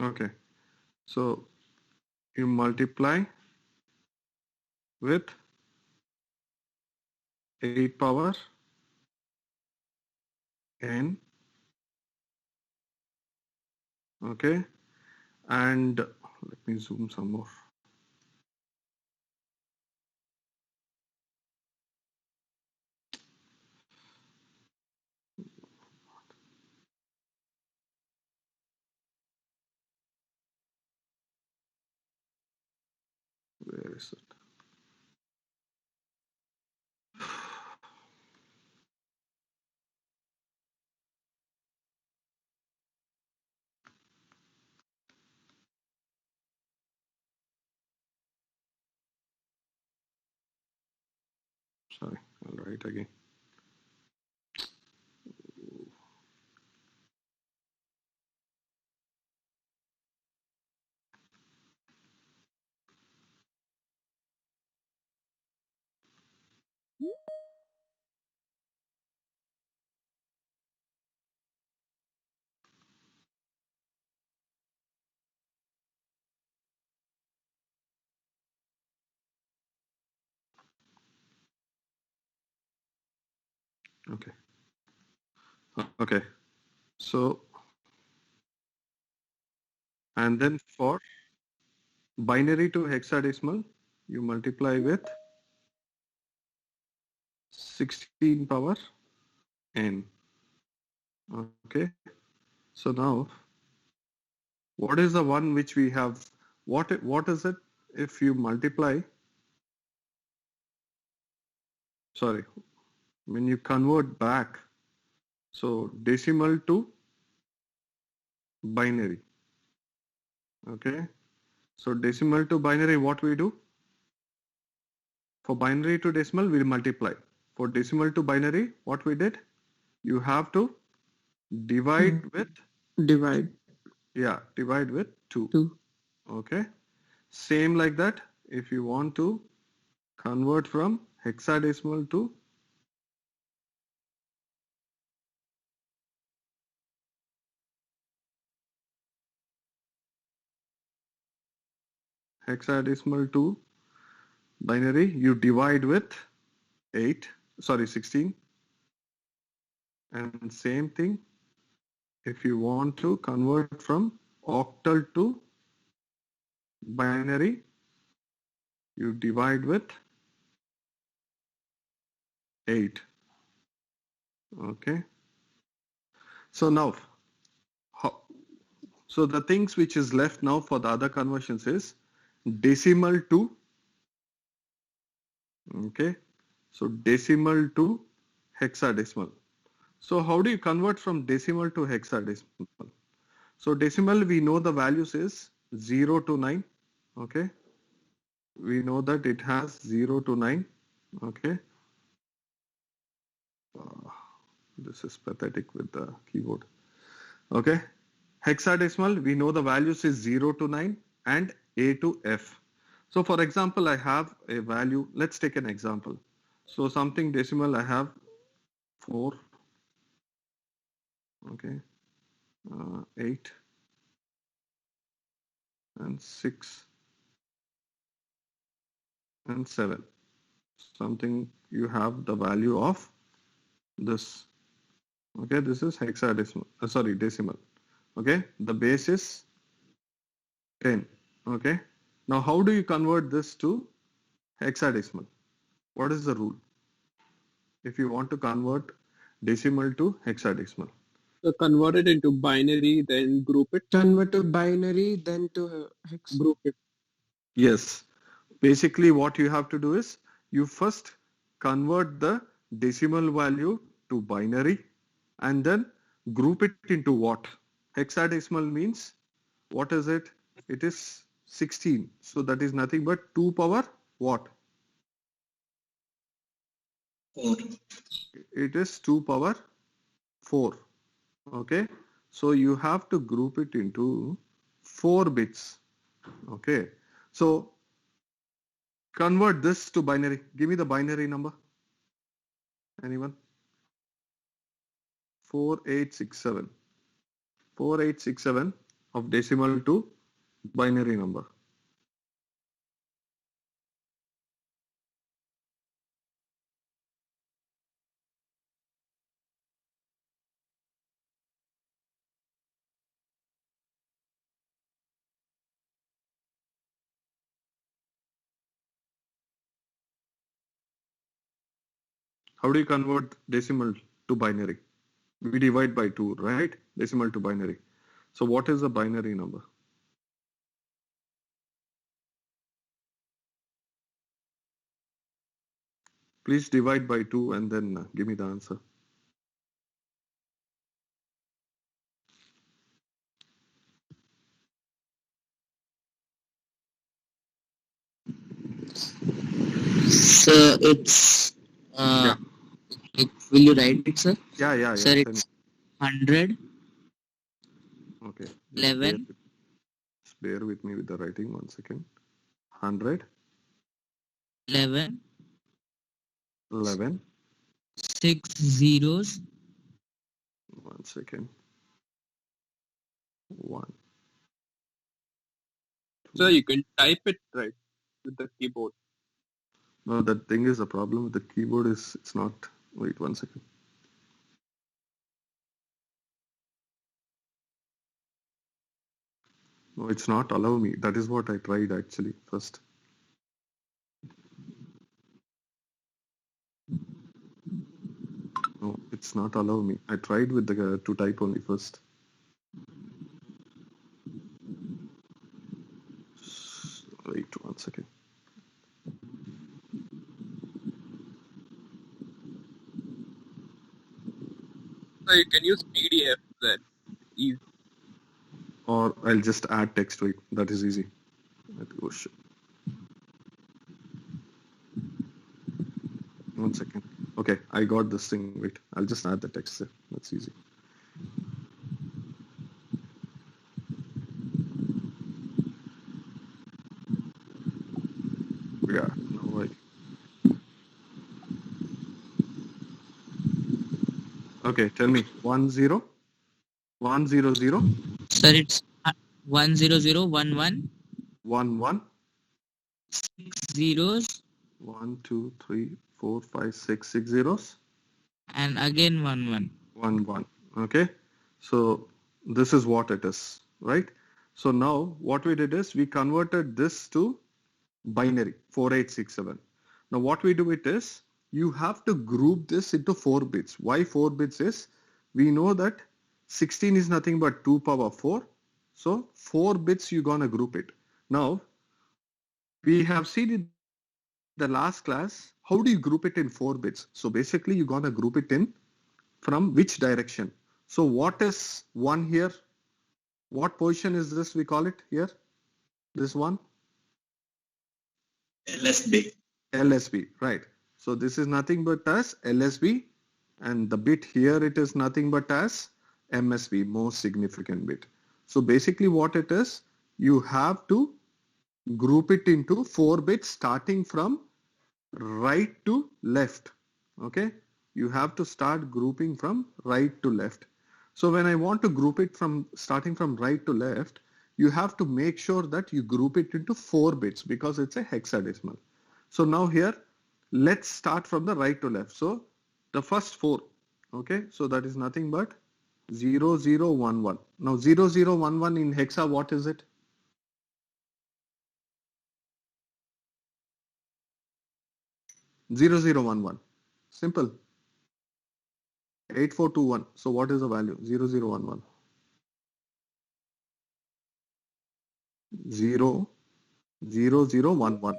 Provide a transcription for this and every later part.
Okay. So you multiply with 8 power n. Okay. And let me zoom some more. Where is it? Sorry, I'll write again. Okay. Okay. So, and then for binary to hexadecimal, you multiply with 16 power n. Okay. So now, what is the one which we have? What is it if you multiply? Sorry, when you convert back, so decimal to binary. Okay. So decimal to binary, what we do? For binary to decimal, we multiply. For decimal to binary, what we did? You have to divide with, Divide divide with 2. 2. Okay. Same like that, if you want to convert from hexadecimal to binary, you divide with 16. And same thing, if you want to convert from octal to binary, you divide with 8. Okay. So now, how, so the things which is left now for the other conversions is decimal to, okay. So decimal to hexadecimal. So how do you convert from decimal to hexadecimal? So decimal, we know the values is 0 to 9. Okay. We know that it has 0 to 9. Okay. This is pathetic with the keyboard. Okay. Hexadecimal, we know the values is 0 to 9 and A to F. So for example, I have a value. Let's take an example. So something decimal, I have 4. Okay. 8 and 6 and 7. Something you have the value of this. Okay, this is hexadecimal. Sorry, decimal. Okay, the base is 10. Okay, now how do you convert this to hexadecimal? What is the rule if you want to convert decimal to hexadecimal? So convert it into binary, then group it. Convert to binary, then to hex. Group it. Yes, basically what you have to do is you first convert the decimal value to binary and then group it into what? Hexadecimal means what is it? It is 16. So that is nothing but 2 power what? 4. It is 2 power 4. Okay. So you have to group it into 4 bits. Okay. So convert this to binary. Give me the binary number. Anyone? 4867. 4867. of decimal to binary number? How do you convert decimal to binary? We divide by 2, right? Decimal to binary. So what is a binary number? Please divide by 2 and then give me the answer. Sir, it's Yeah. will you write it, sir? Yeah. Sir, Tell me. it's 100, Okay. Just 11, bear with me with the writing. 1 second. 100, 11, 11. 6 zeros, 1 second. 1. So you can type it right with the keyboard. No, that thing is the problem with the keyboard is it's not. Wait 1 second. No, it's not allow me. That is what I tried actually first. No, it's not allow me. I tried with the to type only first. Wait 1 second. So you can use PDF then. Easy. Or I'll just add text to it. That is easy. Oh shit. 1 second. Okay, I got this thing. Wait, I'll just add the text there. That's easy. Yeah, no way. Okay, tell me. 1 0 1 0 0 sir, it's 10011, 1 1 6 zeros, 1 2 3 4 5 6 6 zeros and again 11. 1 1. Okay, so this is what it is, right? So now what we did is we converted this to binary 4867. Now what we do it is you have to group this into 4 bits. Why 4 bits is we know that 16 is nothing but 2 power 4. So 4 bits you're gonna group it. Now we have seen in the last class how do you group it in 4 bits. So basically you're gonna group it in from which direction. So what is 1 here? What position is this we call it here? This one? LSB. LSB, right. So this is nothing but as LSB and the bit here it is nothing but as MSB, most significant bit. So basically what it is, you have to group it into 4 bits starting from right to left. Okay, you have to start grouping from right to left. So when I want to group it from starting from right to left, you have to make sure that you group it into 4 bits because it's a hexadecimal. So now here, let's start from the right to left. So the first 4, okay, so that is nothing but 0011. Now 0011 in hexa, what is it? 0011. Simple. 8421. So what is the value? 0011. 0011.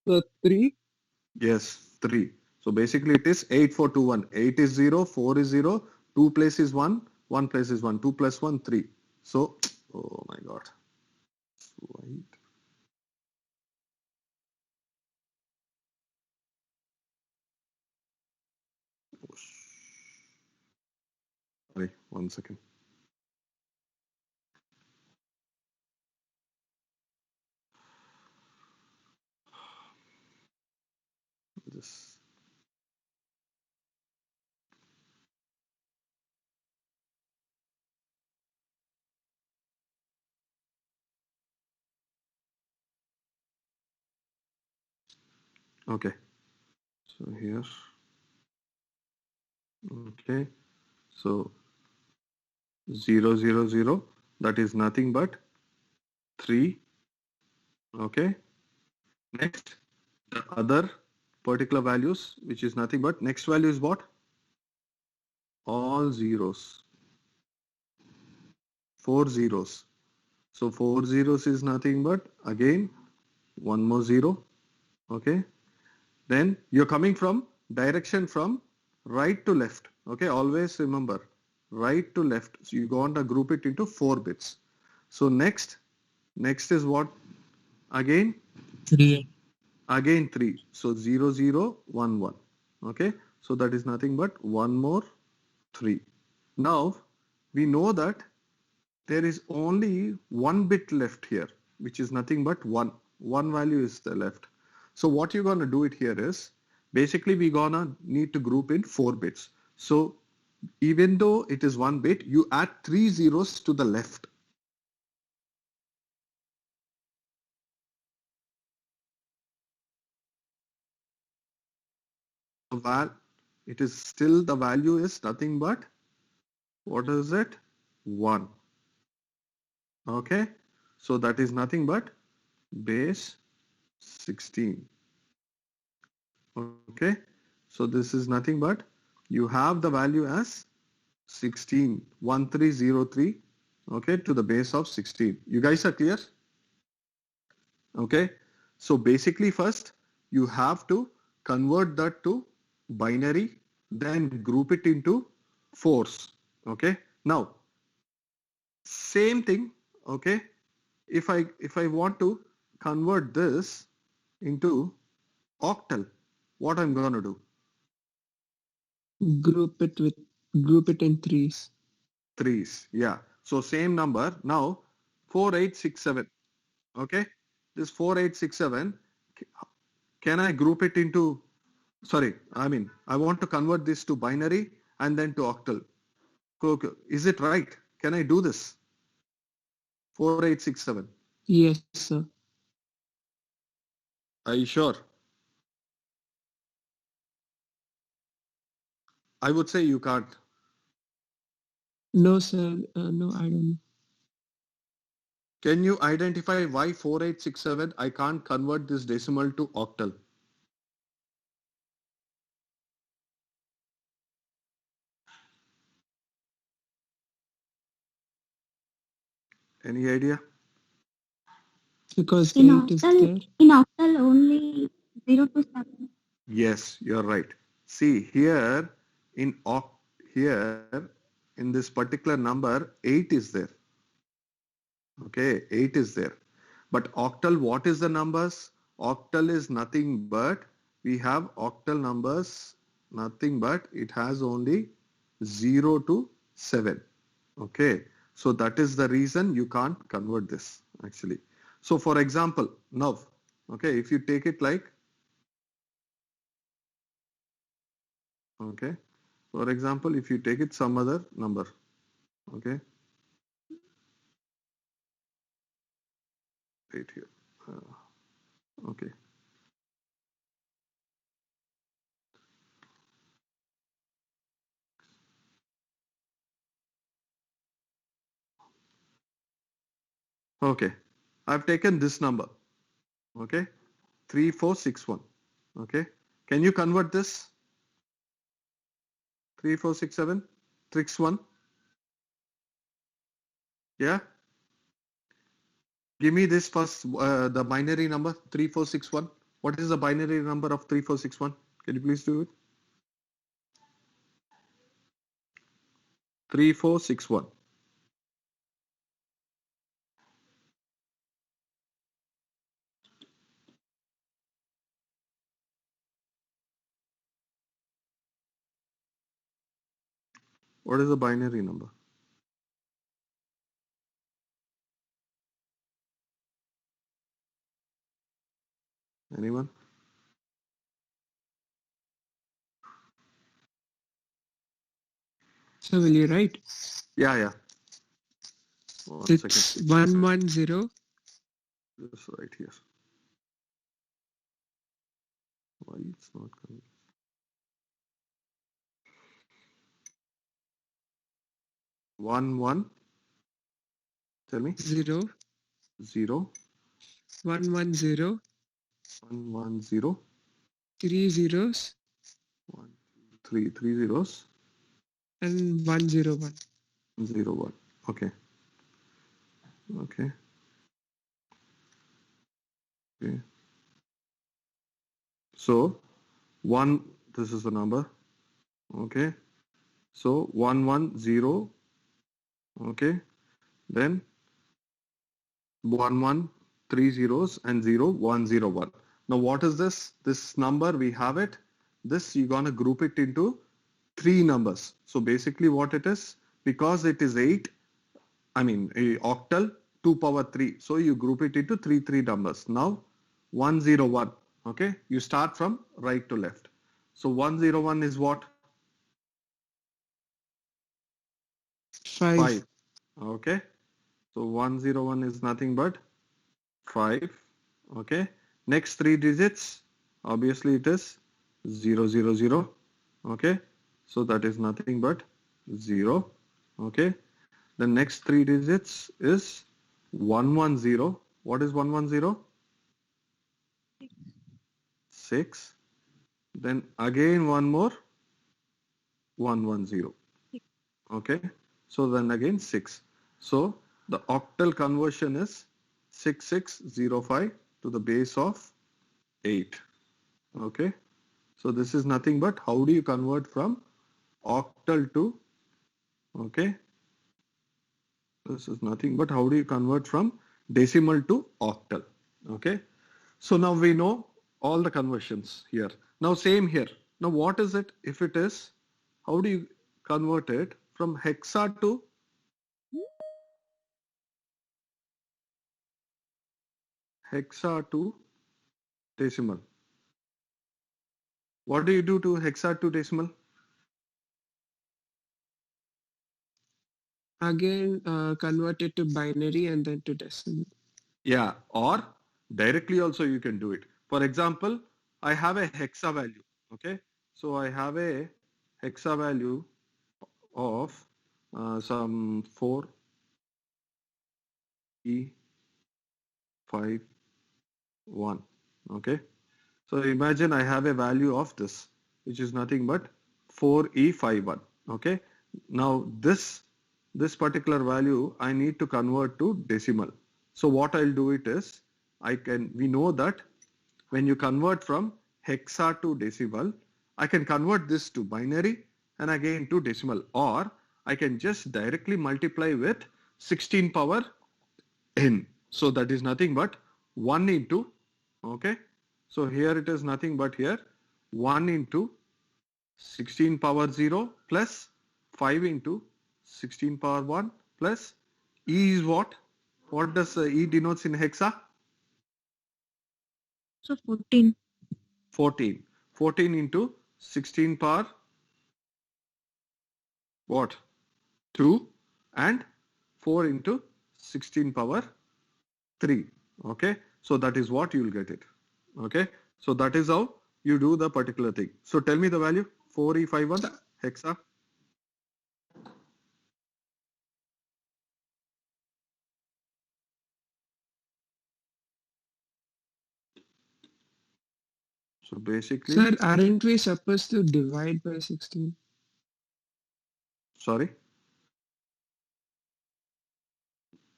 So 3. Yes, 3. So basically it is 8421. 8 is 0, 4 is 0, 2 place is 1, 1 place is 1, 2 plus 1, 3. So, oh my God. Sweet. Sorry, 1 second. Just Okay. So here. Okay. So 0, 0, 0. That is nothing but 3. Okay. Next, the other particular values, which is nothing but next value is what? All zeros. 4 zeros. So 4 zeros is nothing but again one more 0. Okay. Then you're coming from direction from right to left. Okay. Always remember right to left. So you're going to group it into 4 bits. So next is what? Again 3. 3. So 0, 0, 1, 1. Okay. So that is nothing but one more 3. Now we know that there is only one bit left here, which is nothing but 1. One value is the left. So what you're going to do it here is basically we're going to need to group in 4 bits. So even though it is 1 bit, you add 3 zeros to the left. It is still the value is nothing but what is it? 1. Okay. So that is nothing but base 16. Okay. So this is nothing but you have the value as 16, 1303, okay, to the base of 16. You guys are clear? Okay. So basically first you have to convert that to binary, then group it into 4s. Okay. Now, same thing. Okay. If I want to convert this into octal, what I'm going to do? Group it in threes. 3s. Yeah. So same number. Now 4867. Okay. This 4867. Can I group it into, sorry, I want to convert this to binary and then to octal. Is it right? Can I do this? 4867. Yes, sir. Are you sure? I would say you can't. No, sir. No, I don't know. Can you identify why 4867 I can't convert this decimal to octal? Any idea? Because In 8 is there. octal only 0 to 7. Yes, you're right. See here here in this particular number 8 is there. Okay, 8 is there. But octal, what is the numbers? Octal is nothing but we have octal numbers nothing but it has only 0 to 7. Okay, so that is the reason you can't convert this actually. So for example, now, okay, if you take it like, okay, for example, if you take it some other number, okay, right here, okay. Okay, I've taken this number, okay, 3461, okay. Can you convert this? 3467, tricks 1, yeah. Give me this first, the binary number 3461. What is the binary number of 3461? Can you please do it? 3461. What is the binary number? Anyone? So will you write? Yeah. 1 It's second. 110. Just right here. Why it's not coming? One. Tell me. 0, 0, 1, 1, 0, 1, 1, 0, 3 zeros, 1, 2, 3, 3 zeros, and 1, 0, 1. 0, 1. Okay. Okay. Okay. So 1, this is the number. Okay. So 1, 1, 0. Okay. Then 1, 1, 3 zeros and 0, 1, 0, 1. Now what is this? This number, we have it. This you're gonna group it into 3 numbers. So basically what it is, because it is 8, I mean a octal, 2 power 3. So you group it into 3 numbers. Now 101. Okay. You start from right to left. So 101 is what? 5. 5. Okay. So 101 is nothing but 5. Okay. Next 3 digits, obviously it is 000. Okay. So that is nothing but 0. Okay. The next 3 digits is 110. What is 110? 6. Then again one more 110. Okay. So then again 6. So the octal conversion is 6605 to the base of 8. Okay. So this is nothing but how do you convert from octal to, okay. This is nothing but how do you convert from decimal to octal. Okay. So now we know all the conversions here. Now same here. Now what is it if it is, how do you convert it from hexa to decimal? What do you do to hexa to decimal? Again, convert it to binary and then to decimal. Yeah, or directly also you can do it. For example, I have a hexa value. Okay, so I have a hexa value of some 4E51. Okay, so imagine I have a value of this, which is nothing but 4E51. Okay, now this particular value I need to convert to decimal. So what I'll do it is, we know that when you convert from hexa to decimal, I can convert this to binary and again to decimal, or I can just directly multiply with 16 power n. So that is nothing but 1 into, okay. So here it is nothing but here 1 into 16 power 0 plus 5 into 16 power 1 plus E is what? What does E denotes in hexa? So 14. 14. 14 into 16 power what? 2 and 4 into 16 power 3. Okay. So that is what you will get it. Okay. So that is how you do the particular thing. So tell me the value 4E51 hexa. So basically, Sir, aren't we supposed to divide by 16? sorry.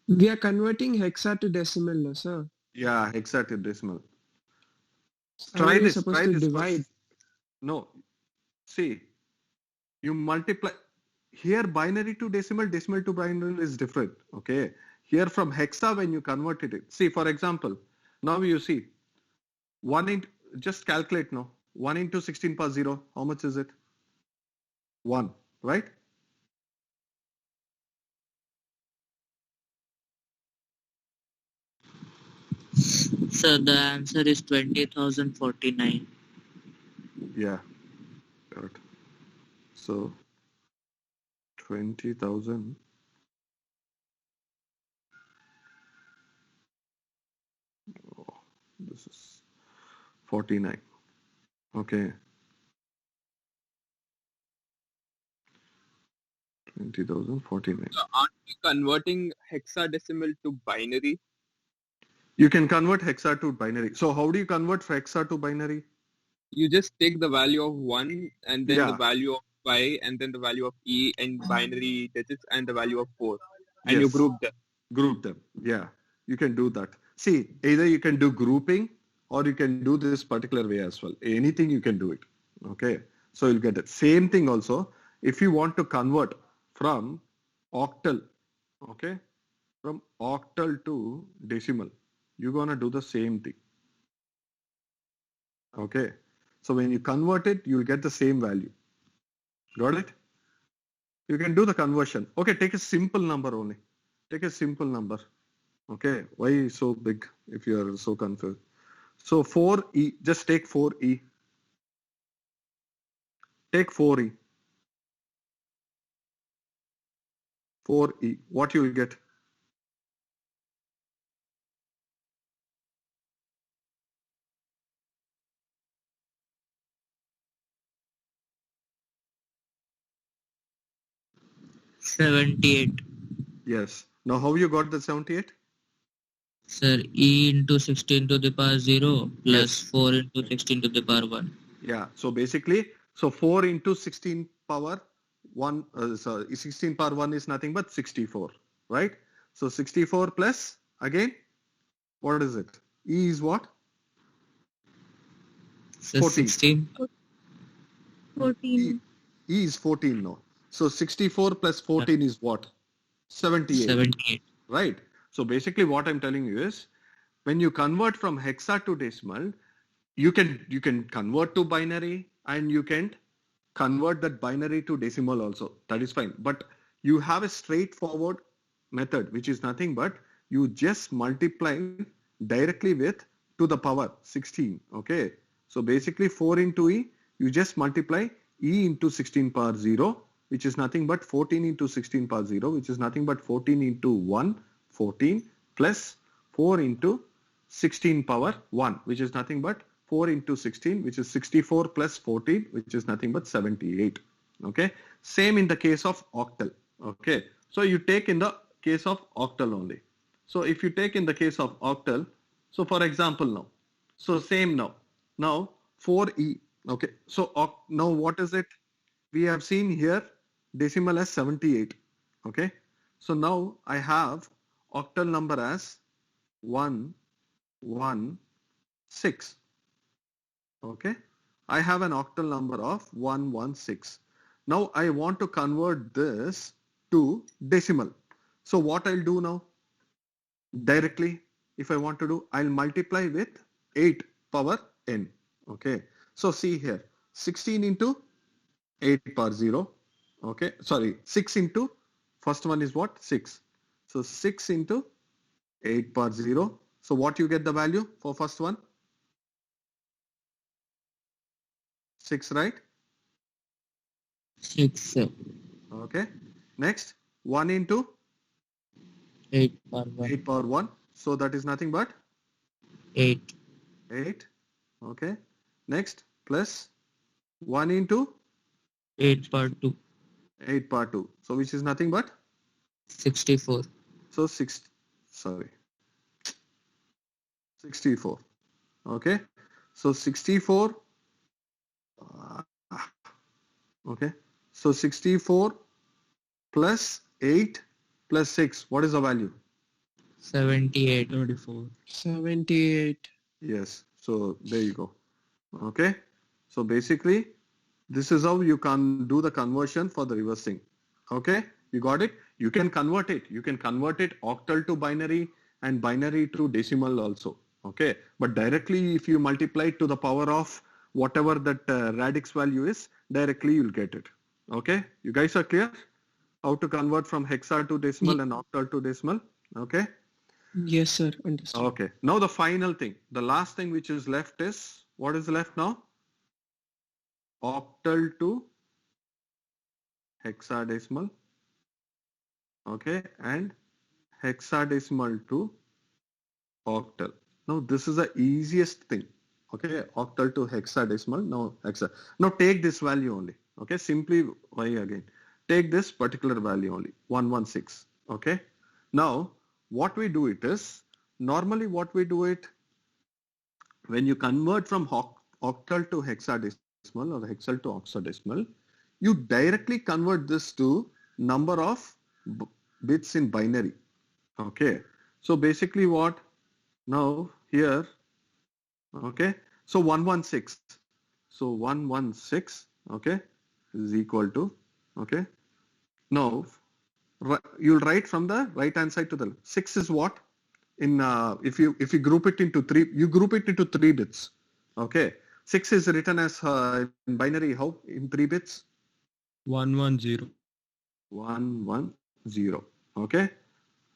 We are converting hexa to decimal, no, sir. Yeah, hexadecimal. Aren't Try we this. supposed Try to this divide? first. No. See, you multiply. Here binary to decimal, decimal to binary is different. Okay. Here from hexa when you converted it. See, for example, now you see 1 into, just calculate now. 1 into 16 power 0. How much is it? 1, right? So the answer is 20,049. Yeah. Correct. So 20,000. Oh, this is 49. Okay. 20,049. So aren't we converting hexadecimal to binary? You can convert hexa to binary. So how do you convert hexa to binary? You just take the value of 1 and then the Yeah. value of y and then the value of e and binary digits and the value of 4. And you Yes. group them. Group them. Yeah. You can do that. See, either you can do grouping or you can do this particular way as well. Anything you can do it. Okay. So you'll get it. Same thing also. If you want to convert from octal, okay, from octal to decimal, you're going to do the same thing. Okay. So when you convert it, you'll get the same value. Got it? You can do the conversion. Okay, take a simple number only. Take a simple number. Okay, why so big if you are so confused? So 4e, just take 4e. Take 4e. 4e. What you will get? $78. Yes. Now how you got the 78? Sir, e into 16 to the power 0 plus Yes. 4 into 16 to the power 1. Yeah. So basically, so 4 into 16 power 1, so 16 power 1 is nothing but 64, right? So 64 plus, again, what is it? E is what? So 14. 16. 14. E is 14 now. So 64 plus 14 is what? 78, 78. right? So basically what I'm telling you is when you convert from hexa to decimal, you can convert to binary and you can convert that binary to decimal also. That is fine. But you have a straightforward method, which is nothing but you just multiply directly with to the power 16. Okay. So basically 4 into e, you just multiply e into 16 power 0, which is nothing but 14 into 16 power 0, which is nothing but 14 into 1, 14 plus 4 into 16 power 1, which is nothing but 4 into 16, which is 64 plus 14, which is nothing but 78. Okay. Same in the case of octal. Okay. So you take in the case of octal only. So if you take in the case of octal, so for example now, so same now, now 4e. Okay. So now what is it? We have seen here decimal as 78. Okay. So now I have octal number as 1, 1, 6. Okay. I have an octal number of 116. Now I want to convert this to decimal. So what I'll do now? Directly, if I want to do, I'll multiply with 8 power n. Okay. So see here, 16 into 8 power 0. Okay. Sorry, 6 into, first one is what? 6. So 6 into 8 power 0. So what you get the value for first one? 6, right? 6, sir. Okay. Next, 1 into 8 power 1. 8 power 1. So that is nothing but 8. 8. Okay. Next, plus 1 into 8 power 2. 8 power 2. So which is nothing but? 64. So 64. Okay. So 64. Okay. So 64 plus 8 plus 6. What is the value? 78. 34. 78. Yes. So there you go. Okay. So basically, this is how you can do the conversion for the reversing. Okay. You got it? You can convert it. You can convert it octal to binary and binary to decimal also. Okay. But directly, if you multiply it to the power of whatever that radix value is, directly you'll get it. Okay. You guys are clear? How to convert from hexa to decimal and octal to decimal? Okay. Yes, sir. Understood. Okay. Now the final thing, the last thing which is left is, what is left now? Octal to hexadecimal. Okay. And hexadecimal to octal. Now this is the easiest thing. Okay, octal to hexadecimal. Now hexa. Now take this value only. Okay, simply y again. Take this particular value only, 116. Okay. Now what we do it is, normally what we do it, when you convert from octal to hexadecimal or hexal to octadecimal, you directly convert this to number of bits in binary. Okay. So basically what, now here, okay, so 116. So 116, okay, is equal to, okay. Now you'll write from the right hand side to the left. 6 is what? In if you group it into three, you group it into 3 bits. Okay. 6 is written as in binary, how in 3 bits? 110. 110. Okay.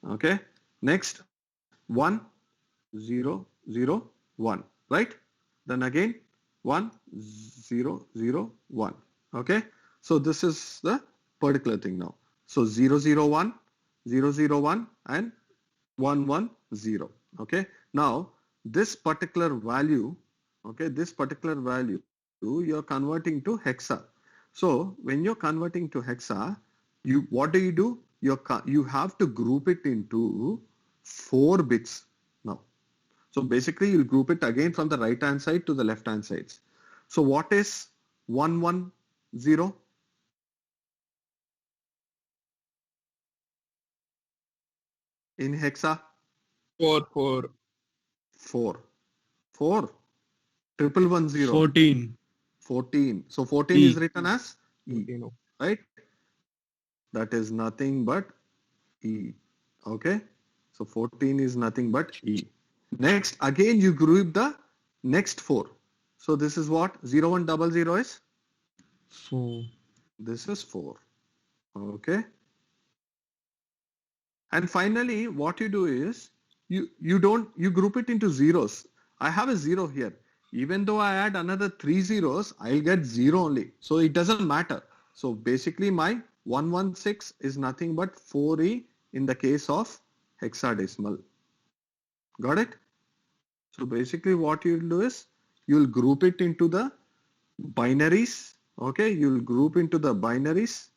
Okay. Next 1 0 0 1. Right? Then again 1 0 0 1. Okay. So this is the particular thing now. So 0 0 1 0 0 1 and 1 1 0. Okay. Now this particular value, okay, this particular value you're converting to hexa. So when you're converting to hexa, what do? You have to group it into 4 bits now. So basically you'll group it again from the right hand side to the left hand sides. So what is 110? In hexa? 4 4. 4. 4. 1110. 14. 14. So 14 E. is written as E, You know. right? That is nothing but E. Okay. So 14 is nothing but E. Next, again you group the next 4. So this is what? 0100 is? 4. This is 4. Okay. And finally, what you do is, you group it into zeros. I have a 0 here. Even though I add another 3 zeros, I'll get 0 only. So it doesn't matter. So basically my 116 is nothing but 4E in the case of hexadecimal. Got it? So basically what you'll do is, you'll group it into the binaries. Okay, you'll group into the binaries.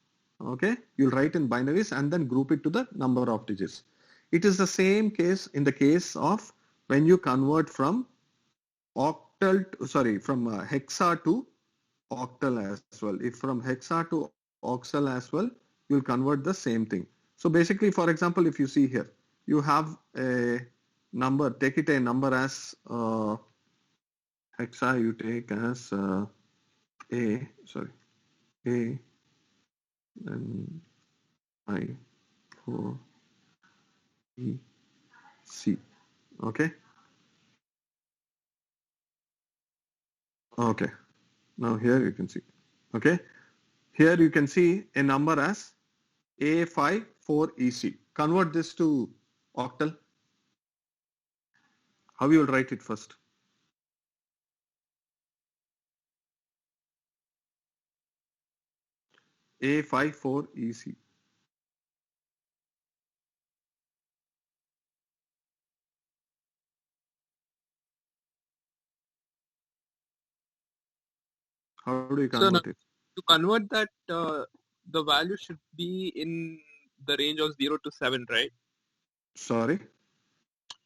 Okay, you'll write in binaries and then group it to the number of digits. It is the same case in the case of when you convert from hexa to octal as well. If from hexa to octal as well, you'll convert the same thing. So basically, for example, if you see here, you have a number, take it a number as hexa, you take as A, then I, O, E, C. Okay. Okay. Now here you can see. Okay. Here you can see a number as A54EC. Convert this to octal. How you will write it first? A54EC. How do you convert it? To convert that, the value should be in the range of 0 to 7, right? Sorry?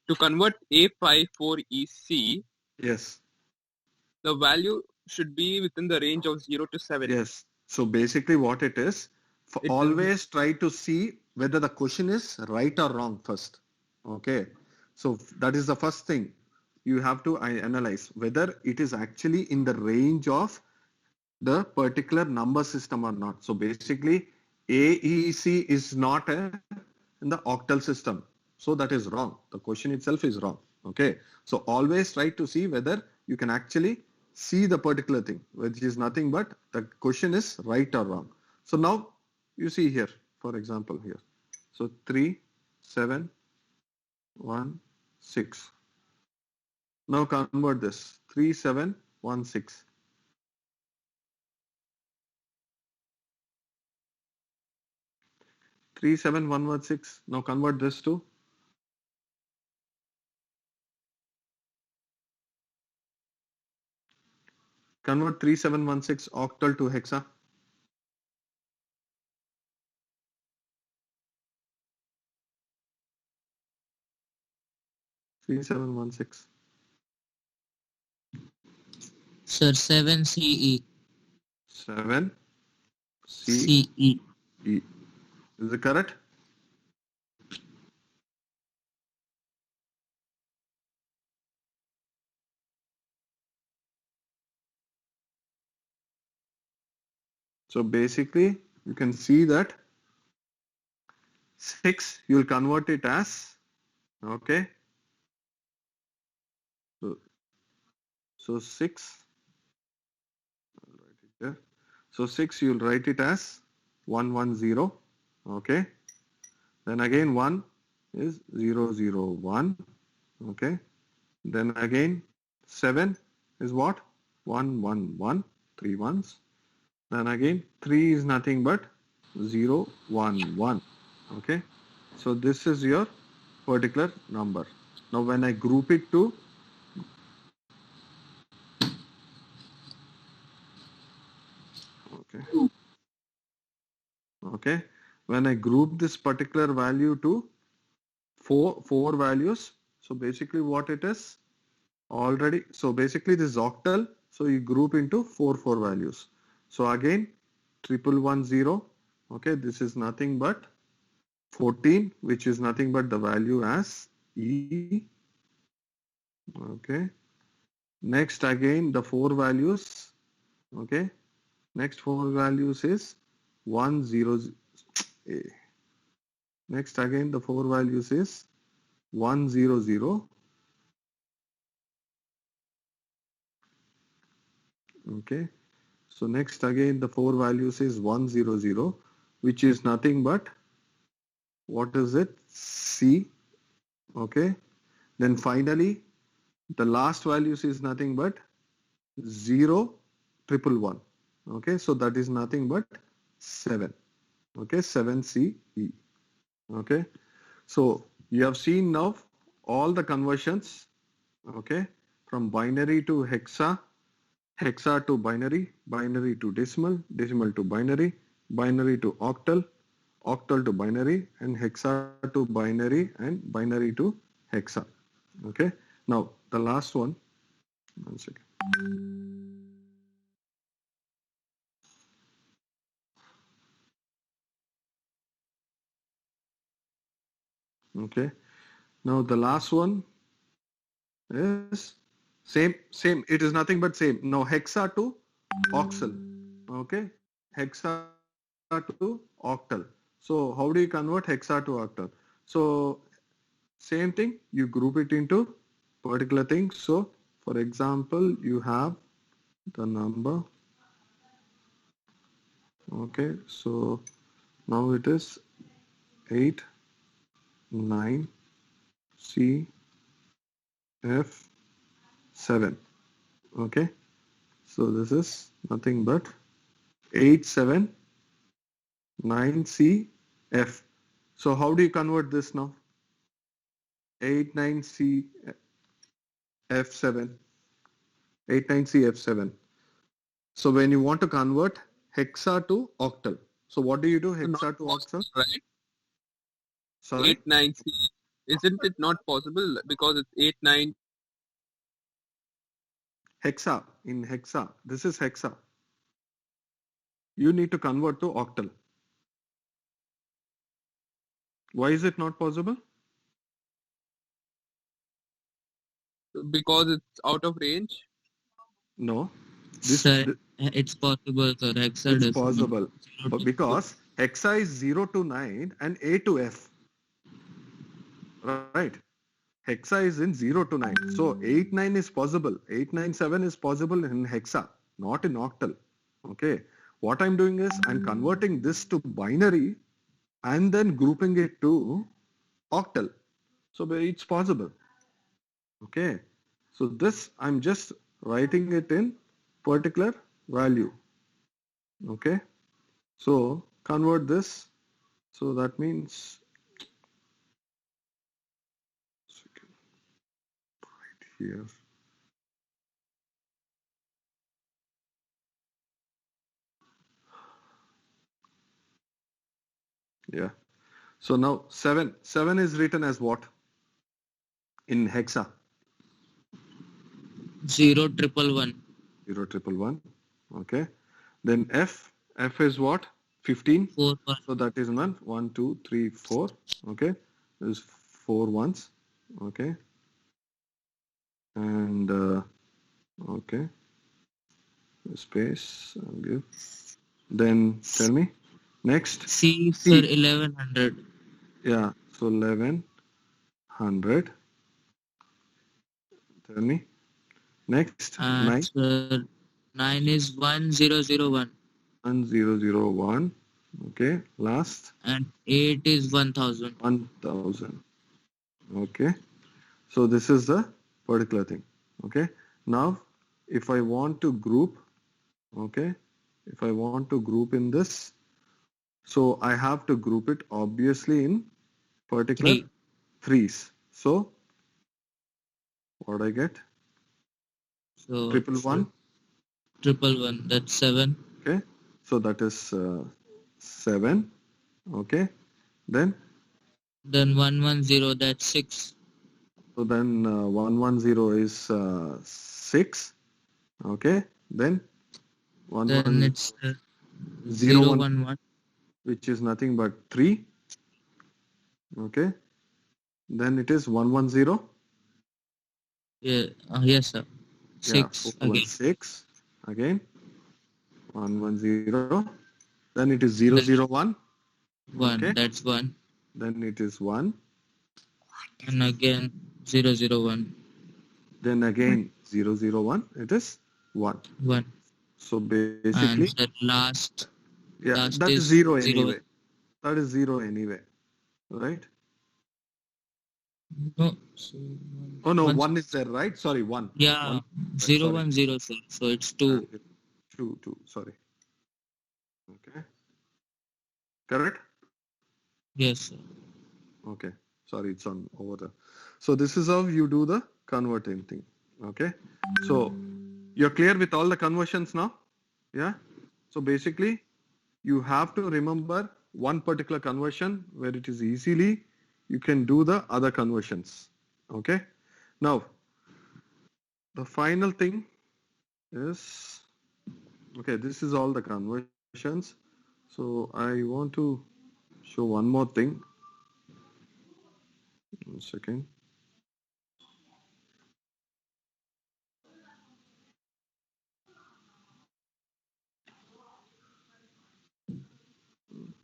To convert A54EC, Yes. the value should be within the range of 0 to 7. Yes. So basically what it is, always try to see whether the question is right or wrong first. Okay. So that is the first thing. You have to analyze whether it is actually in the range of the particular number system or not. So basically AEC is not in the octal system. So that is wrong. The question itself is wrong. Okay. So always try to see whether you can actually see the particular thing, which is nothing but the question is right or wrong. So now you see here, for example here. So 3, 7, 1, 6. Now convert this 3, 7, 1, 6. Three, 7, 1, 1, 6. Now convert this to Convert 3716 octal to hexa. Three seven one six. Sir, 7 CE. 7 CE. E. Is it correct? So basically, you can see that 6, you'll convert it as, okay. So 6, I'll write it here. So 6, you'll write it as 110, okay. Then again 1 is 001, okay. Then again 7 is what? 111, 3 ones. Then again 3 is nothing but 011, okay. So this is your particular number. Now when I group it to okay, when I group this particular value to four values, so basically what it is already, so basically this octal, so you group into four values. So again 1110, okay, this is nothing but 14, which is nothing but the value as E, okay. Next again the four values, okay, next four values is 100. Next again the four values is 100, okay. So next again the four values is 100, which is nothing but, what is it, C, okay. Then finally the last values is nothing but 0111, okay. So that is nothing but 7, okay, 7CE, okay. So you have seen now all the conversions, okay, from binary to hexa, hexa to binary, binary to decimal, decimal to binary, binary to octal, octal to binary, and hexa to binary, and binary to hexa. Okay. Now the last one second. Okay. Now the last one is same. It is nothing but same. Now hexa to oxal. Okay. Hexa to octal. So how do you convert hexa to octal? So same thing, you group it into particular things. So for example, you have the number. Okay. So now it is 8, 9, C, F, 7. Okay. So this is nothing but 8, 7, 9, C, F. So how do you convert this now? 8, 9, C, F7. 8, 9, C, F7. So when you want to convert hexa to octal, so what do you do? Hexa to octal? Right? Sorry? 8, 9, C. Isn't it not possible because it's 8, 9? Hexa, in hexa, this is hexa. You need to convert to octal. Why is it not possible? Because it's out of range? No. Sir, it's possible, sir. Hexa It's decimal. possible. But because hexa is 0 to 9 and A to F. Right. Hexa is in 0 to 9. So 8, 9 is possible. 8, 9, 7 is possible in hexa, not in octal. Okay. What I'm doing is I'm converting this to binary and then grouping it to octal. So it's possible. Okay. So this I'm just writing it in particular value. Okay. So convert this. So that means right here. Yeah. So now 7. 7 is written as what in hexa? 0 triple 1. 0 triple 1. Okay. Then F. F is what? 15. 4 1. So that is 1, 2, 3, 4. Okay. There's 4 ones. Okay. And okay. Space. I'll give. Then tell me. Next. C C. sir 1100. Yeah. So 1100. Tell me. Next. 9. And sir 9 is 1001. 1001. Okay. Last. And 8 is 1000. 1000. Okay. So this is the particular thing. Okay. Now, if I want to group, okay, if I want to group in this, so I have to group it obviously in particular 3. threes. So what I get? So Triple one. triple 1. That's 7. Okay. So that is 7. Okay. Then 110. That's 6. so then 110 is 6. Okay. Then Then it's 0, 1, 011. which is nothing but 3. Okay. Then it is 110. Yeah. Yes sir. 6 again. 6 again. 110. Then it is 001. 1. Okay. That's 1. Then it is 1. And again 001. Then again 001. It is 1. 1. So And basically, the last that is is 0 0. anyway. That is 0 anyway. Right? No. Oh no, One- 1 is there, right? Sorry, 1. Yeah. 010 sir. So it's 2. 2, sorry. Okay. Correct? Yes sir. Okay. Sorry, it's on over there. So this is how you do the converting thing. Okay. So you're clear with all the conversions now? Yeah. So basically, you have to remember one particular conversion where it is easily you can do the other conversions. Okay. Now, the final thing is, okay, this is all the conversions. So I want to show one more thing. 1 second.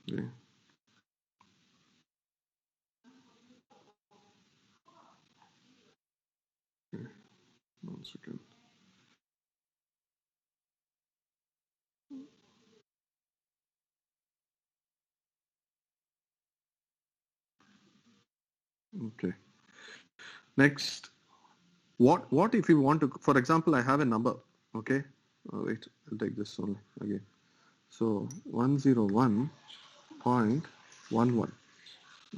Okay. Okay. 1 second. Okay. Next, what if you want to, for example, I have a number. Okay. Wait, I'll take this only again. So 101.11.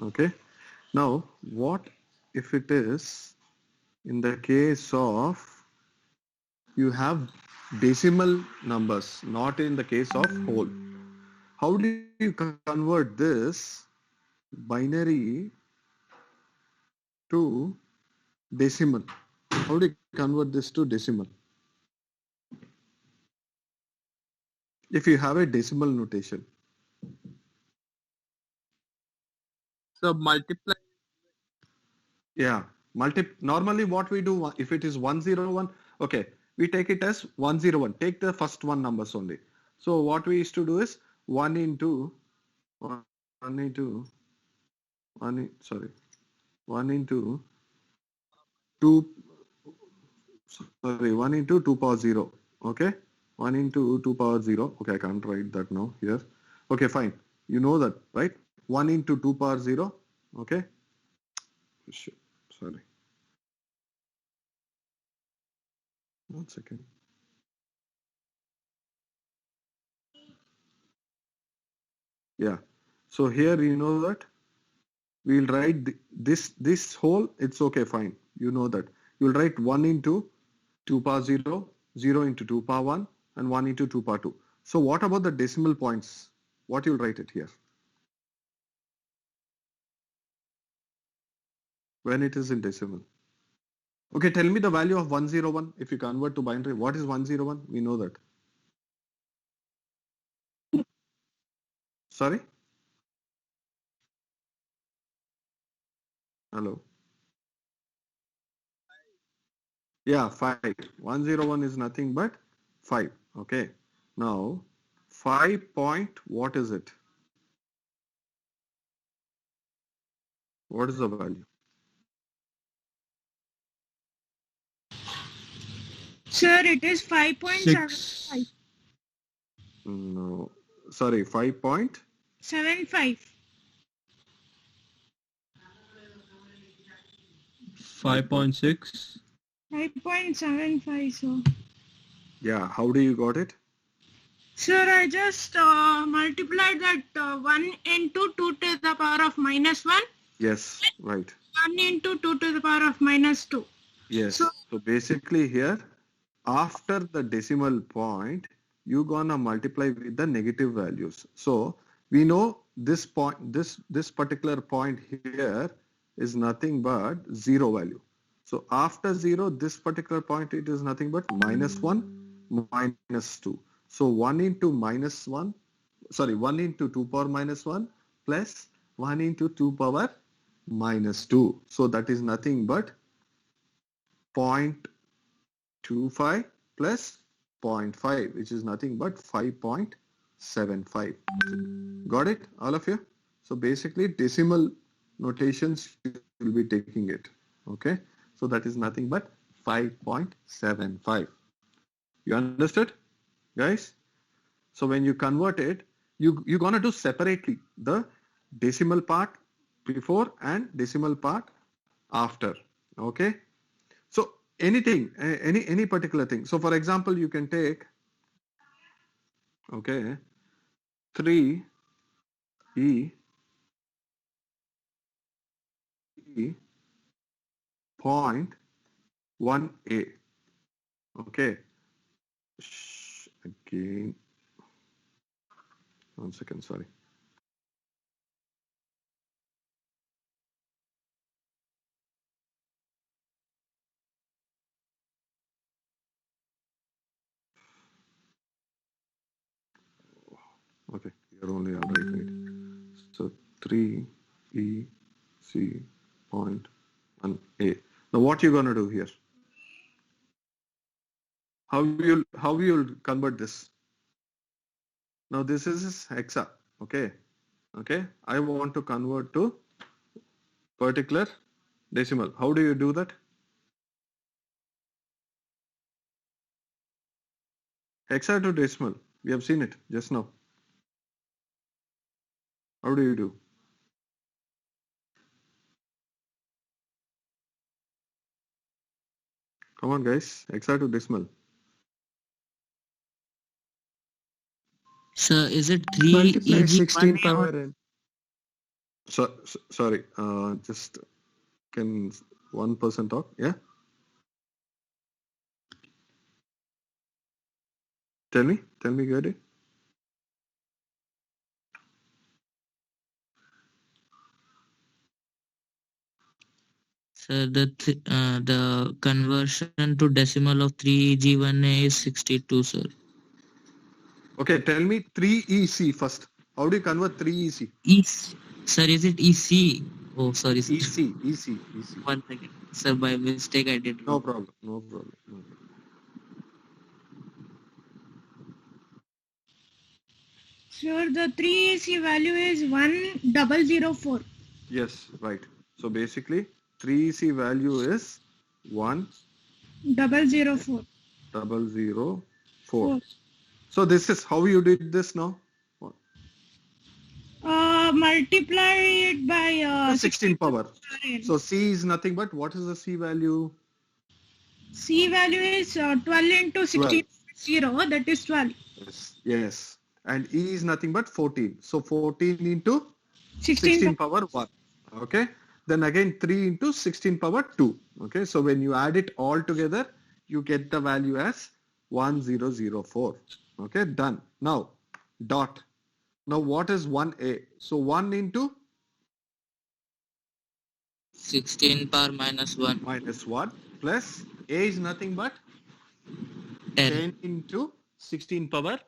Okay. Now, what if it is in the case of you have decimal numbers, not in the case of whole? How do you convert this binary to decimal? How do you convert this to decimal? If you have a decimal notation. So multiply. Yeah. Normally what we do, if it is 101, okay, we take it as 101. Take the first one numbers only. So what we used to do is 1 into 2 power 0. Okay. 1 into 2 power 0. Okay, I can't write that now here. Okay, fine. You know that, right? 1 into 2 power 0. Okay. Sorry. 1 second. Yeah. So here you know that we'll write this whole, it's okay, fine. You know that. You'll write 1 into 2 power 0, 0 into 2 power 1, and 1 into 2 power 2. So what about the decimal points? What you'll write it here? when it is in decimal. Okay, tell me the value of 101 if you convert to binary. What is 101? We know that. Sorry? Hello? Yeah, 5. 101 is nothing but 5. Okay. Now, 5 point, what is it? What is the value? Sir, it is 5.75. 6. No. Sorry, 5 point? 75. 5.6. 5.75, sir. Yeah, how do you got it? Sir, I just multiplied that 1 into 2 to the power of minus 1. Yes, right. 1 into 2 to the power of minus 2. Yes. So- So basically here, after the decimal point, you're gonna multiply with the negative values. So we know this point, this particular point here is nothing but 0 value. So after 0, this particular point, it is nothing but -1, -2. So 1 into minus 1, sorry, 1 into 2 power minus 1 plus 1 into 2 power minus 2. So that is nothing but 0.25 plus 0.5, which is nothing but 5.75. Got it, all of you? So basically decimal notations you will be taking it. Okay, so that is nothing but 5.75. You understood, guys? So when you convert it, you're gonna do separately the decimal part before and decimal part after. Okay, so anything, any particular thing. So for example, you can take, okay, 3e point 1a. Okay, again, 1 second, sorry. Okay, you're only all right. So 3e c point 1a. Now what you're gonna do here? How you'll convert this? Now this is hexa. Okay. I want to convert to particular decimal. How do you do that? Hexa to decimal. We have seen it just now. How do you do? Come on, guys. Hexa to decimal. Sir, is it 3 Multiply EG 16 1A or power n. Sorry. Just can one person talk? Yeah. Tell me, Gary. Sir, the conversion to decimal of 3G1A is 62, sir. Okay, tell me 3EC first. How do you convert 3EC? Sir, is it EC? Oh, sorry, sir. EC. 1 second. Sir, by mistake I did No wrong. problem. Sir, the 3AC value is 1004. Yes, right. So basically 3EC value is 1004. 1004. So this is how you did this now? Multiply it by 16 power. n. So C is nothing but, what is the C value? C value is 12 into 16, 0, that is 12. Yes. And E is nothing but 14. So 14 into 16 16 power 1. Okay. Then again 3 into 16 power 2. Okay. So when you add it all together, you get the value as 1004. Okay. Done. Now dot. Now what is 1A? So 1 into 16 power minus 1. minus 1 plus a is nothing but 10 10 into 16 power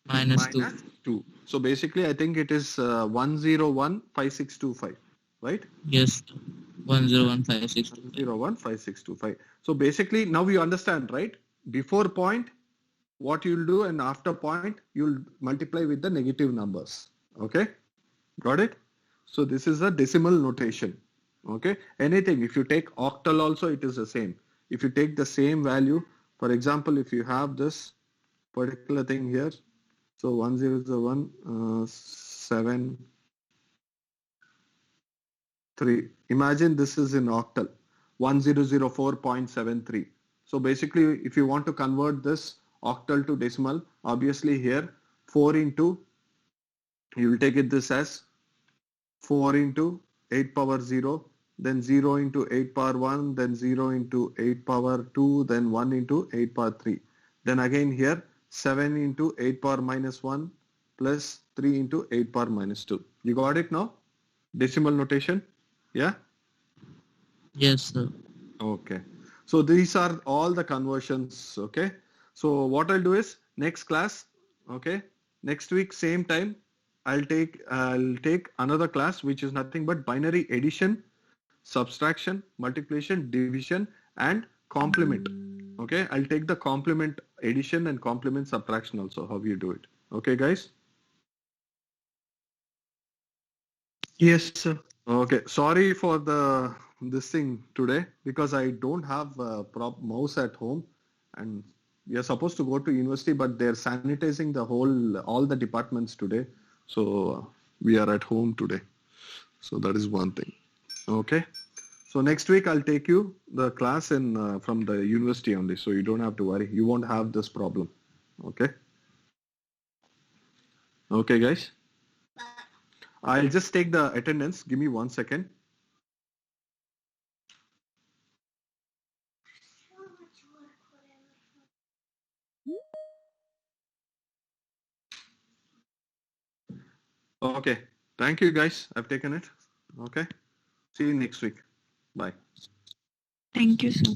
minus 2. minus 2. So basically, I think it is 1015625, right? Yes. 101562. 1015625. So basically, now you understand, right? Before point, what you'll do, and after point, you'll multiply with the negative numbers. Okay, got it? So this is a decimal notation. Okay, anything, if you take octal also, it is the same. If you take the same value, for example, if you have this particular thing here, so 1001 7 3. Imagine this is in octal, 1004.73. So basically, if you want to convert this octal to decimal, obviously here 4 into, you will take it this as 4 into 8 power 0, then 0 into 8 power 1, then 0 into 8 power 2, then 1 into 8 power 3. Then again here 7 into 8 power minus 1 plus 3 into 8 power minus 2. You got it now? Decimal notation? Yeah? Yes, sir. Okay. So these are all the conversions. Okay. So what I'll do is next class. Okay. Next week, same time, I'll take another class, which is nothing but binary addition, subtraction, multiplication, division, and complement. Okay. I'll take the complement addition and complement subtraction also, how you do it. Okay, guys. Yes, sir. Okay, sorry for this thing today because I don't have a prop mouse at home, and we are supposed to go to university, but they're sanitizing all the departments today, so we are at home today. So that is one thing. Okay, so next week I'll take you the class in from the university only, so you don't have to worry. You won't have this problem. Okay. Okay, guys. I'll just take the attendance. Give me 1 second. Okay. Thank you, guys. I've taken it. Okay. See you next week. Bye. Thank you, sir.